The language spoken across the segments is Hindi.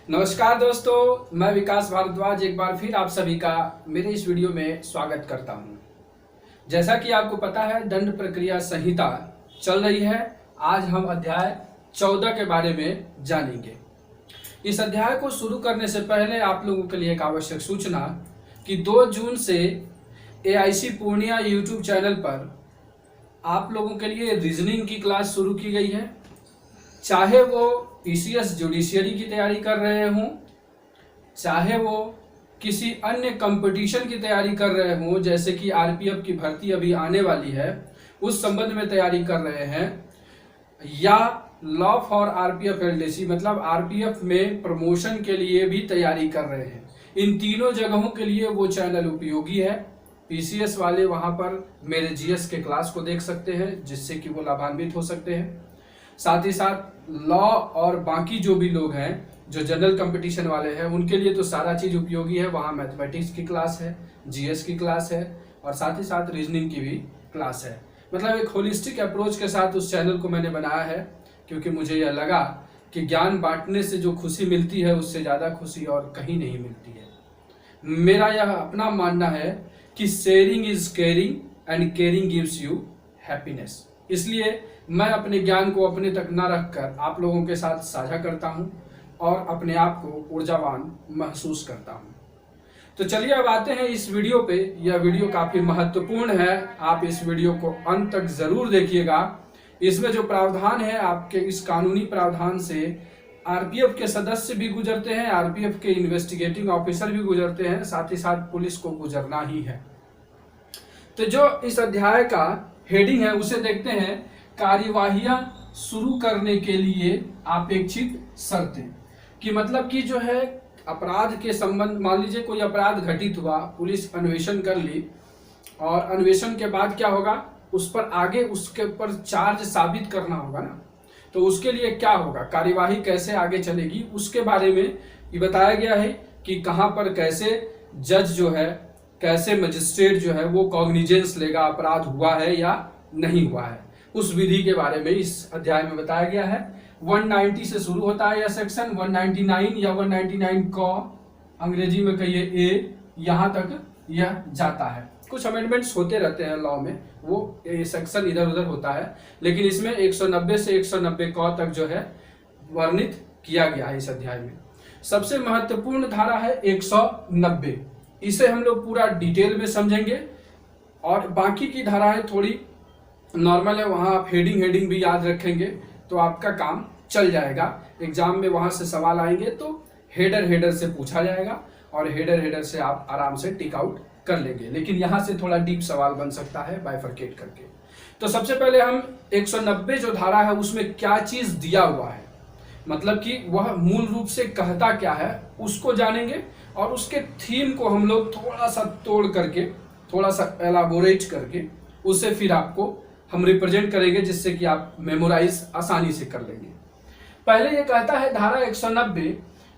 नमस्कार दोस्तों, मैं विकास भारद्वाज एक बार फिर आप सभी का मेरे इस वीडियो में स्वागत करता हूं। जैसा कि आपको पता है, दंड प्रक्रिया संहिता चल रही है। आज हम अध्याय 14 के बारे में जानेंगे। इस अध्याय को शुरू करने से पहले आप लोगों के लिए एक आवश्यक सूचना कि 2 जून से एआईसी पूर्णिया यूट्यूब चैनल पर आप लोगों के लिए रीजनिंग की क्लास शुरू की गई है। चाहे वो पीसीएस जुडिशियरी की तैयारी कर रहे हों, चाहे वो किसी अन्य कंपटीशन की तैयारी कर रहे हों, जैसे कि आरपीएफ की भर्ती अभी आने वाली है उस संबंध में तैयारी कर रहे हैं, या लॉ फॉर आरपीएफ एलडीसी मतलब आरपीएफ में प्रमोशन के लिए भी तैयारी कर रहे हैं, इन तीनों जगहों के लिए वो चैनल उपयोगी है। पीसीएस वाले वहां पर मेरे जीएस के क्लास को देख सकते हैं, जिससे कि वो लाभान्वित हो सकते हैं। साथ ही साथ लॉ और बाकी जो भी लोग हैं जो जनरल कंपटीशन वाले हैं, उनके लिए तो सारा चीज उपयोगी है। वहाँ मैथमेटिक्स की क्लास है, जीएस की क्लास है और साथ ही साथ रीजनिंग की भी क्लास है। मतलब एक होलिस्टिक अप्रोच के साथ उस चैनल को मैंने बनाया है, क्योंकि मुझे यह लगा कि ज्ञान बांटने से जो खुशी मिलती है उससे ज़्यादा खुशी और कहीं नहीं मिलती है। मेरा यह अपना मानना है कि sharing is caring and caring gives you happiness. इसलिए मैं अपने ज्ञान को अपने तक न रखकर आप लोगों के साथ साझा करता हूं और अपने आप को ऊर्जावान महसूस करता हूं। तो चलिए अब आते हैं इस वीडियो पे। यह वीडियो काफी महत्वपूर्ण है, आप इस वीडियो को अंत तक जरूर देखिएगा। इसमें जो प्रावधान है, आपके इस कानूनी प्रावधान से आरपीएफ के सदस्य भी गुजरते हैं, आरपीएफ के इन्वेस्टिगेटिंग ऑफिसर भी गुजरते हैं, साथ ही साथ पुलिस को गुजरना ही है। तो जो इस अध्याय का हेडिंग है उसे देखते हैं, कार्यवाहियां शुरू करने के लिए अपेक्षित शर्तें। कि मतलब कि जो है अपराध के संबंध, मान लीजिए कोई अपराध घटित हुआ, पुलिस अन्वेषण कर ली और अन्वेषण के बाद क्या होगा, उस पर आगे उसके ऊपर चार्ज साबित करना होगा ना। तो उसके लिए क्या होगा, कार्यवाही कैसे आगे चलेगी, उसके बारे में ये बताया गया है कि कहां पर कैसे जज जो है, कैसे मजिस्ट्रेट जो है वो कॉग्निजेंस लेगा, अपराध हुआ है या नहीं हुआ है, उस विधि के बारे में इस अध्याय में बताया गया है। 190 से शुरू होता है यह सेक्शन, 199 या 199 क, अंग्रेजी में कहिए ए, यहां तक यह जाता है। कुछ अमेंडमेंट्स होते रहते हैं लॉ में, वो ये सेक्शन इधर उधर होता है, लेकिन इसमें 190 से 190 क तक जो है वर्णित किया गया है इस अध्याय में। सबसे महत्वपूर्ण धारा है 190, इसे हम लोग पूरा डिटेल में समझेंगे और बाकी की धाराएं थोड़ी नॉर्मल है, वहां आप हेडिंग भी याद रखेंगे तो आपका काम चल जाएगा। एग्जाम में वहां से सवाल आएंगे तो हेडर से पूछा जाएगा और हेडर से आप आराम से टिक आउट कर लेंगे, लेकिन यहां से थोड़ा डीप सवाल बन सकता है बाइफरकेट करके। तो सबसे पहले हम 190 जो धारा है उसमें क्या चीज दिया हुआ है, मतलब कि वह मूल रूप से कहता क्या है उसको जानेंगे और उसके थीम को हम लोग थोड़ा सा तोड़ करके, थोड़ा सा एलाबोरेट करके उसे फिर आपको हम रिप्रेजेंट करेंगे, जिससे कि आप मेमोराइज आसानी से कर लेंगे। पहले ये कहता है धारा 190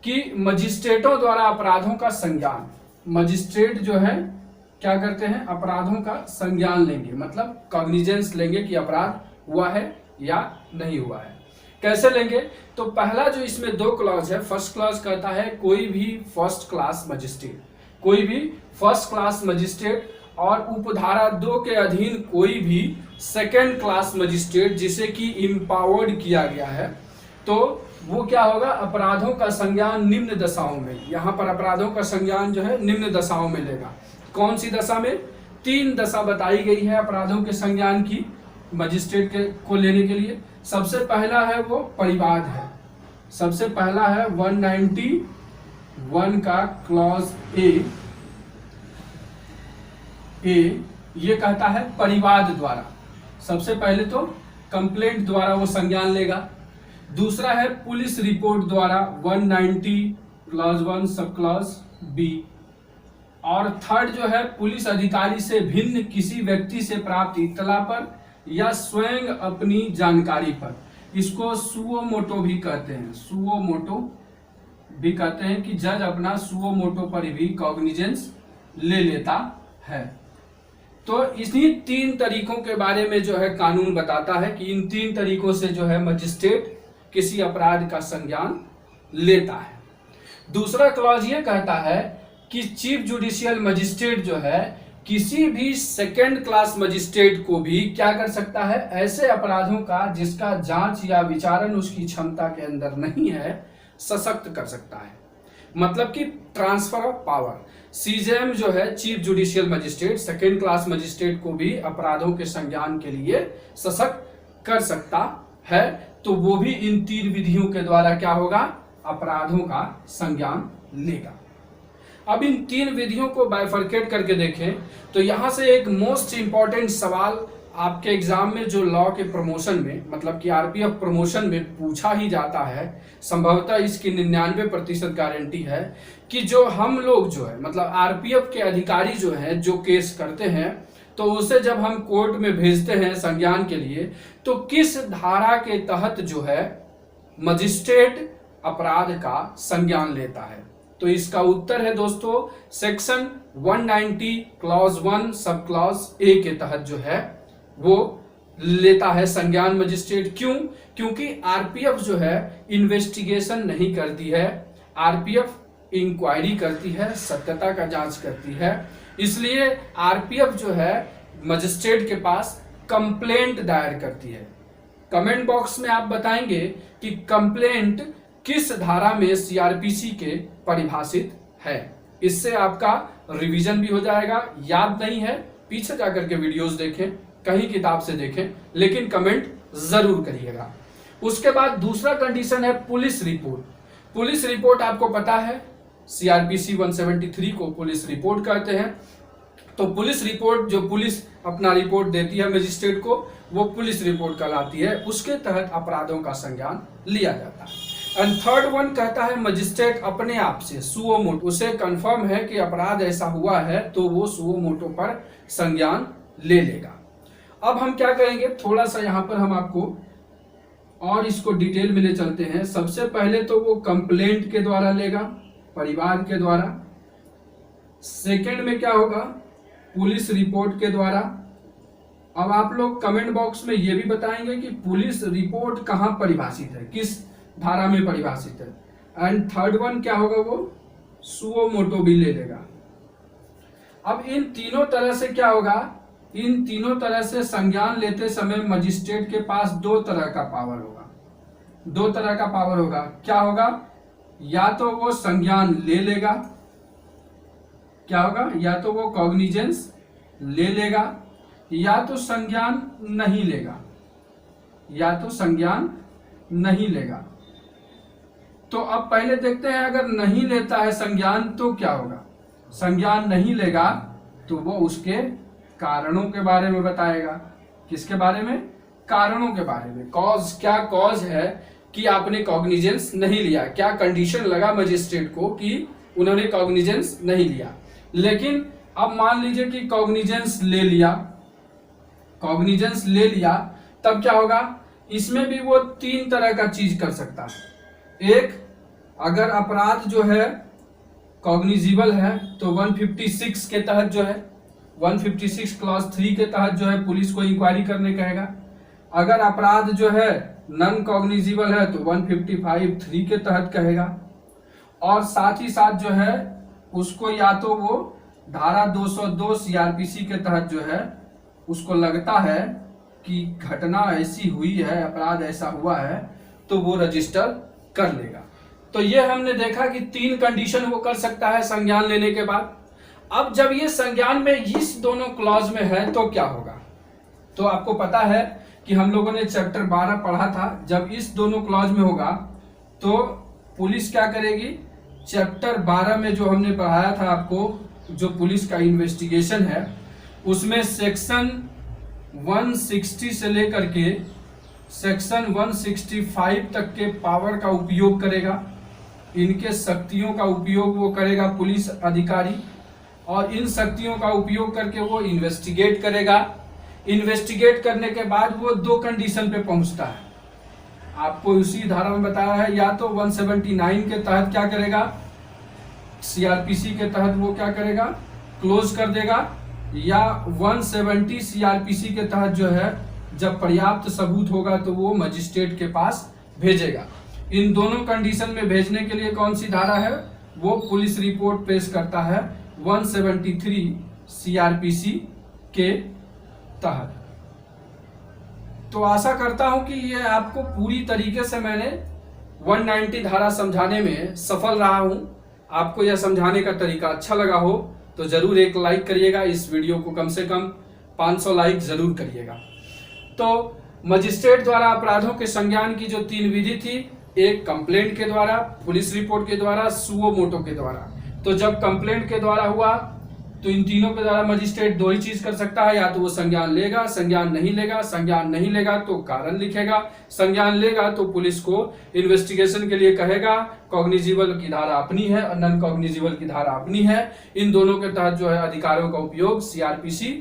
कि मजिस्ट्रेटों द्वारा अपराधों का संज्ञान, मजिस्ट्रेट जो है क्या करते हैं, अपराधों का संज्ञान लेंगे, मतलब कॉग्निजेंस लेंगे कि अपराध हुआ है या नहीं हुआ है। कैसे लेंगे, तो पहला जो इसमें 2 क्लॉज है, फर्स्ट क्लॉज कहता है कोई भी फर्स्ट क्लास मजिस्ट्रेट, कोई भी फर्स्ट क्लास मजिस्ट्रेट, और उपधारा 2 के अधीन कोई भी सेकेंड क्लास मजिस्ट्रेट जिसे कि इम्पावर्ड किया गया है, तो वो क्या होगा, अपराधों का संज्ञान निम्न दशाओं में, यहाँ पर अपराधों का संज्ञान जो है निम्न दशाओं में लेगा। कौन सी दशा में, 3 दशा बताई गई है अपराधों के संज्ञान की मजिस्ट्रेट को लेने के लिए। सबसे पहला है वो परिवाद है, सबसे पहला है 191 का क्लॉज ए, ये कहता है परिवाद द्वारा। सबसे पहले तो कंप्लेंट द्वारा वो संज्ञान लेगा। दूसरा है पुलिस रिपोर्ट द्वारा 190 क्लॉज 1 सब क्लॉज बी। और थर्ड जो है पुलिस अधिकारी से भिन्न किसी व्यक्ति से प्राप्त इत्तला पर या स्वयं अपनी जानकारी पर, इसको सुओ मोटो भी कहते हैं, सुओ मोटो भी कहते हैं कि जज अपना सुओ मोटो पर भी कॉग्निजेंस ले लेता है। तो इन्हीं 3 तरीकों के बारे में जो है कानून बताता है कि इन 3 तरीकों से जो है मजिस्ट्रेट किसी अपराध का संज्ञान लेता है। दूसरा क्लॉज ये कहता है कि चीफ जुडिशियल मजिस्ट्रेट जो है किसी भी सेकेंड क्लास मजिस्ट्रेट को भी क्या कर सकता है, ऐसे अपराधों का जिसका जांच या विचारण उसकी क्षमता के अंदर नहीं है, सशक्त कर सकता है। मतलब कि ट्रांसफर ऑफ पावर। सीजेएम जो है chief judicial magistrate second class magistrate को भी अपराधों के संज्ञान के लिए सशक्त कर सकता है। तो वो भी इन 3 विधियों के द्वारा क्या होगा, अपराधों का संज्ञान लेगा। अब इन 3 विधियों को बाइफरकेट करके देखें तो यहां से एक मोस्ट इंपॉर्टेंट सवाल आपके एग्जाम में जो लॉ के प्रमोशन में, मतलब कि आरपीएफ प्रमोशन में पूछा ही जाता है, संभवतः इसकी 99% गारंटी है कि जो हम लोग जो है मतलब आरपीएफ के अधिकारी जो हैं जो केस करते हैं, तो उसे जब हम कोर्ट में भेजते हैं संज्ञान के लिए, तो किस धारा के तहत जो है मजिस्ट्रेट अपराध का संज्ञान लेता है। तो इसका उत्तर है दोस्तों section 190 clause 1 sub clause A के तहत जो है वो लेता है संज्ञान मजिस्ट्रेट। क्यों? क्योंकि आरपीएफ जो है इन्वेस्टिगेशन नहीं करती है, आरपीएफ इंक्वायरी करती है, सत्यता का जांच करती है। इसलिए आरपीएफ जो है मजिस्ट्रेट के पास कंप्लेंट दायर करती है। कमेंट बॉक्स में आप बताएंगे कि कंप्लेंट किस धारा में सीआरपीसी के परिभाषित है। इससे आपका रिवीजन भी हो जाएगा। याद नहीं है, पीछे जाकर के वीडियोस देखें, कहीं किताब से देखें, लेकिन कमेंट जरूर करिएगा। उसके बाद दूसरा कंडीशन है पुलिस रिपोर्ट। पुलिस रिपोर्ट आपको पता है सीआरपीसी 173 को पुलिस रिपोर्ट कहते हैं। तो पुलिस रिपोर्ट जो पुलिस अपना रिपोर्ट देती है मजिस्ट्रेट को, वो पुलिस रिपोर्ट कहलाती है। उसके तहत अपराधों का संज्ञान लिया जाता है। एंड थर्ड वन कहता है मजिस्ट्रेट अपने आप से सुओ मोटो, उसे कंफर्म है कि अपराध ऐसा हुआ है तो वो सुओ मोटो पर संज्ञान ले लेगा। अब हम क्या करेंगे, थोड़ा सा यहाँ पर हम आपको और इसको डिटेल में ले चलते हैं। सबसे पहले तो वो कंप्लेंट के द्वारा लेगा, परिवार के द्वारा। सेकंड में क्या होगा, पुलिस रिपोर्ट के द्वारा। अब आप लोग कमेंट बॉक्स में ये भी बताएंगे कि पुलिस रिपोर्ट कहाँ परिभाषित है, किस धारा में परिभाषित है। एंड थर्ड वन क्या होगा, वो सुओ मोटो भी ले लेगा। अब इन तीनों तरह से क्या होगा, इन तीनों तरह से संज्ञान लेते समय मजिस्ट्रेट के पास 2 तरह का पावर होगा। 2 तरह का पावर होगा। क्या होगा, या तो वो संज्ञान ले लेगा, क्या होगा, या तो वो कॉग्निजेंस ले लेगा, या तो संज्ञान नहीं लेगा, या तो संज्ञान नहीं लेगा। तो अब पहले देखते हैं, अगर नहीं लेता है संज्ञान तो क्या होगा। संज्ञान नहीं लेगा तो वो उसके कारणों के बारे में बताएगा। किसके बारे में, कारणों के बारे में। कॉज, क्या कॉज है कि आपने कॉग्निजेंस नहीं लिया, क्या कंडीशन लगा मजिस्ट्रेट को कि उन्होंने कॉग्निजेंस नहीं लिया। लेकिन अब मान लीजिए कि कॉग्निजेंस ले लिया, कॉग्निजेंस ले लिया, तब क्या होगा, इसमें भी वो 3 तरह का चीज कर सकता है। एक, अगर अपराध जो है कॉग्निजिबल है तो 156 के तहत जो है 156 क्लॉज 3 के तहत जो है पुलिस को इंक्वायरी करने कहेगा। अगर अपराध जो है नॉन कॉग्निजिबल है तो 155(3) के तहत कहेगा। और साथ ही साथ जो है उसको या तो वो धारा 202 सीआरपीसी के तहत जो है उसको लगता है कि घटना ऐसी हुई है, अपराध ऐसा हुआ है, तो वो रजिस्टर कर लेगा। तो ये हमने देखा कि 3 कंडीशन वो कर सकता है संज्ञान लेने के बाद। अब जब ये संज्ञान में इस दोनों क्लॉज में है तो क्या होगा, तो आपको पता है कि हम लोगों ने चैप्टर 12 पढ़ा था। जब इस दोनों क्लॉज में होगा तो पुलिस क्या करेगी, चैप्टर 12 में जो हमने पढ़ाया था आपको, जो पुलिस का इन्वेस्टिगेशन है, उसमें सेक्शन 160 से लेकर के सेक्शन 165 तक के पावर का उपयोग करेगा। इनके शक्तियों का उपयोग वो करेगा पुलिस अधिकारी, और इन शक्तियों का उपयोग करके वो इन्वेस्टिगेट करेगा। इन्वेस्टिगेट करने के बाद वो 2 कंडीशन पे पहुंचता है। आपको उसी धारा में बताया है, या तो 179 के तहत क्या करेगा, सीआरपीसी के तहत वो क्या करेगा, क्लोज कर देगा, या 170 सीआरपीसी के तहत जो है जब पर्याप्त सबूत होगा तो वो मजिस्ट्रेट के पास भेजेगा। इन दोनों कंडीशन में भेजने के लिए कौन सी धारा है, वो पुलिस रिपोर्ट पेश करता है 173 सीआरपीसी के तहत। तो आशा करता हूं कि ये आपको पूरी तरीके से मैंने 190 धारा समझाने में सफल रहा हूं। आपको यह समझाने का तरीका अच्छा लगा हो तो जरूर एक लाइक करिएगा। इस वीडियो को कम से कम 500 लाइक जरूर करिएगा। तो मजिस्ट्रेट द्वारा अपराधों के संज्ञान की जो 3 विधि थी, एक कंप्लेंट के द्वारा, पुलिस रिपोर्ट के द्वारा, सुओ मोटो के द्वारा। तो जब कंप्लेंट के द्वारा हुआ तो इन तीनों के द्वारा मजिस्ट्रेट 2 ही चीज कर सकता है, या तो वो संज्ञान लेगा, संज्ञान नहीं लेगा, संज्ञान नहीं लेगा तो कारण लिखेगा, संज्ञान लेगा तो पुलिस को इन्वेस्टिगेशन के लिए कहेगा। कॉग्निजिबल की धारा अपनी है और नॉन कॉग्निजिबल की धारा अपनी है। इन दोनों के तहत जो है अधिकारों का उपयोग सीआरपीसी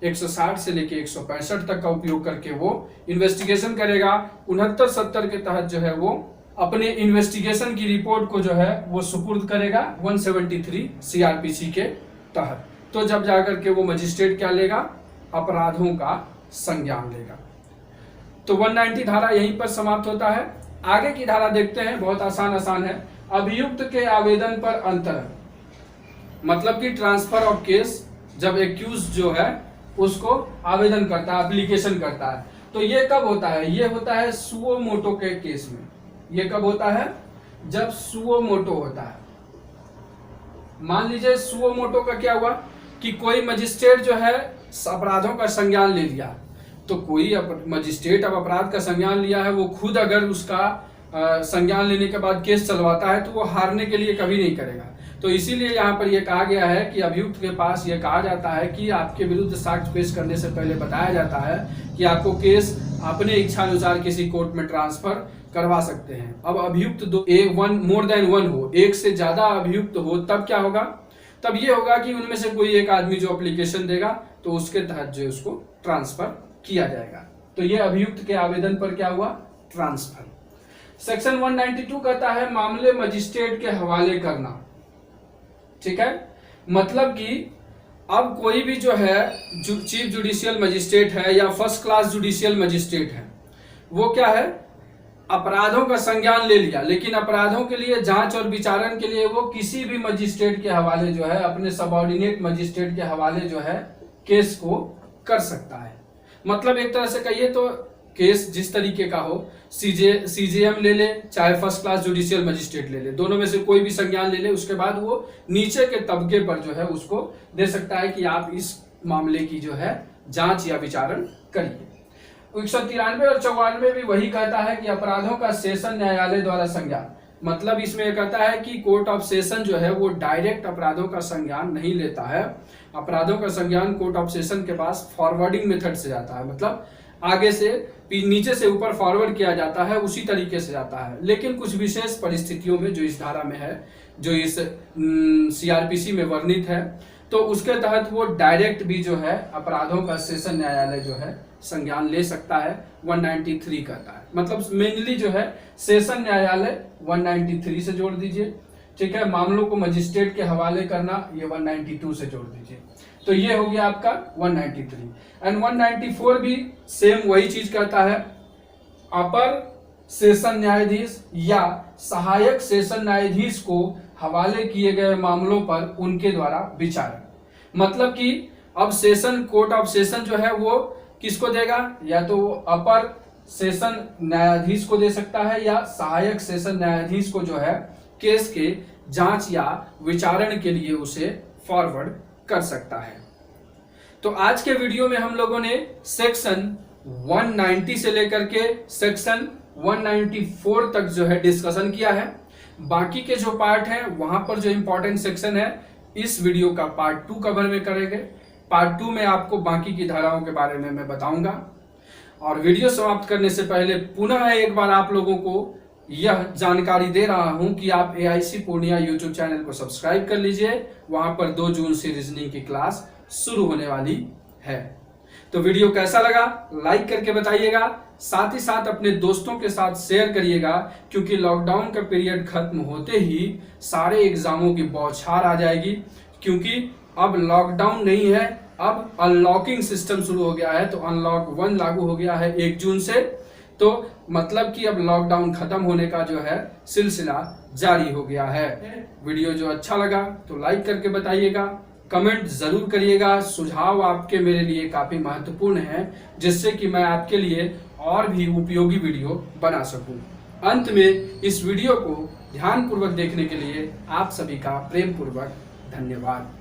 160 से लेके 165 तक का उपयोग करके वो इन्वेस्टिगेशन करेगा। 69-70 के तहत जो है वो अपने इन्वेस्टिगेशन की रिपोर्ट को जो है वो सुपुर्द करेगा 173 सीआरपीसी के तहत। तो जब जाकर के वो मजिस्ट्रेट क्या लेगा, अपराधों का संज्ञान लेगा। तो 190 धारा यहीं पर समाप्त होता है। आगे की धारा देखते हैं, बहुत आसान है। अभियुक्त के आवेदन पर अंतर, मतलब कि ट्रांसफर ऑफ केस, जब एक्यूज जो है उसको आवेदन करता है, एप्लीकेशन करता है, तो ये कब होता है? ये होता है सुओ मोटो के केस में। ये कब होता है? जब सुओ मोटो होता है। मान लीजिए सुओ मोटो का क्या हुआ कि कोई मजिस्ट्रेट जो है अपराधों का संज्ञान ले लिया, तो कोई मजिस्ट्रेट अब अपराध का संज्ञान लिया है, वो खुद अगर उसका संज्ञान लेने के बाद केस चलवाता है तो वो हारने के लिए कभी नहीं करेगा। तो इसीलिए यहाँ पर यह कहा गया है कि अभियुक्त के पास यह कहा जाता है कि आपके विरुद्ध साक्ष्य पेश करने से पहले बताया जाता है कि आपको केस अपने इच्छा अनुसार किसी कोर्ट में ट्रांसफर करवा सकते हैं। अब अभियुक्त मोर देन वन हो, एक से ज्यादा अभियुक्त हो, तब क्या होगा? तब ये होगा कि उनमें से कोई एक आदमी जो एप्लीकेशन देगा तो उसके तहत जो उसको ट्रांसफर किया जाएगा। तो ये अभियुक्त के आवेदन पर क्या हुआ? ट्रांसफर। सेक्शन 192 कहता है मामले मजिस्ट्रेट के हवाले करना। ठीक है, मतलब कि अब कोई भी जो है चीफ जुडिशियल मजिस्ट्रेट है या फर्स्ट क्लास जुडिशियल मजिस्ट्रेट है, वो क्या है, अपराधों का संज्ञान ले लिया, लेकिन अपराधों के लिए जांच और विचारण के लिए वो किसी भी मजिस्ट्रेट के हवाले जो है, अपने सबऑर्डिनेट मजिस्ट्रेट के हवाले जो है केस को कर सकता है। मतलब एक तरह से कहिए तो केस जिस तरीके का हो, सीजेएम ले ले चाहे फर्स्ट क्लास जुडिशियल मजिस्ट्रेट ले ले, दोनों में से कोई भी संज्ञान ले ले, उसके बाद वो नीचे के तबके पर जो है उसको दे सकता है कि आप इस मामले की जो है जांच या विचारण करिए। 193 और 94 भी वही कहता है कि अपराधों का सेशन न्यायालय द्वारा संज्ञान। मतलब इसमें यह कहता है कि कोर्ट ऑफ सेशन जो है वो डायरेक्ट अपराधों का संज्ञान नहीं लेता है। अपराधों का संज्ञान कोर्ट ऑफ सेशन के पास फॉरवर्डिंग मेथड से जाता है, मतलब आगे से नीचे से ऊपर फॉरवर्ड किया जाता है, उसी तरीके से जाता है। लेकिन कुछ विशेष परिस्थितियों में जो इस धारा में है, जो इस सीआरपीसी में वर्णित है, तो उसके तहत वो डायरेक्ट भी जो है अपराधों का सेशन न्यायालय जो है संज्ञान ले सकता है। 193 कहता है, मतलब मेनली जो है सेशन न्यायालय 193 से जोड़ दीजिए। ठीक है, मामलों को मजिस्ट्रेट के हवाले करना, ये 192 से जोड़ दीजिए। तो ये हो गया आपका 193। एंड 194 भी सेम वही चीज कहता है, अपर सेशन न्यायाधीश या सहायक सेशन न्यायाधीश को हवाले किए गए मामलों पर उनके द्वारा विचारण। मतलब कि अब सेशन कोर्ट ऑफ सेशन जो है वो किसको देगा? या तो वो अपर सेशन न्यायाधीश को दे सकता है या सहायक सेशन न्यायाधीश को जो है केस के जांच या विचारण के लिए उसे फॉरवर्ड कर सकता है। तो आज के वीडियो में हम लोगों ने सेक्शन 190 से लेकर के सेक्शन 194 तक जो है डिस्कशन किया है। बाकी के जो पार्ट है वहां पर जो इंपॉर्टेंट सेक्शन है इस वीडियो का पार्ट 2 कवर में करेंगे। पार्ट 2 में आपको बाकी की धाराओं के बारे में मैं बताऊंगा। और वीडियो समाप्त करने से पहले पुनः एक बार आप लोगों को यह जानकारी दे रहा हूं कि आप AIC पूर्णिया यूट्यूब चैनल को सब्सक्राइब कर लीजिए। वहां पर 2 जून से रीजनिंग की क्लास शुरू होने वाली है। तो वीडियो कैसा लगा लाइक करके बताइएगा, साथ ही साथ अपने दोस्तों के साथ शेयर करिएगा, क्योंकि लॉकडाउन का पीरियड खत्म होते ही सारे एग्जामों की बौछार आ जाएगी। क्योंकि अब लॉकडाउन नहीं है, अब अनलॉकिंग सिस्टम शुरू हो गया है। तो अनलॉक 1 लागू हो गया है 1 जून से। तो मतलब कि अब लॉकडाउन खत्म होने का जो है सिलसिला जारी हो गया है। वीडियो जो अच्छा लगा तो लाइक करके बताइएगा, कमेंट जरूर करिएगा। सुझाव आपके मेरे लिए काफी महत्वपूर्ण है, जिससे कि मैं आपके लिए और भी उपयोगी वीडियो बना सकूं। अंत में इस वीडियो को ध्यानपूर्वक देखने के लिए आप सभी का प्रेम पूर्वक धन्यवाद।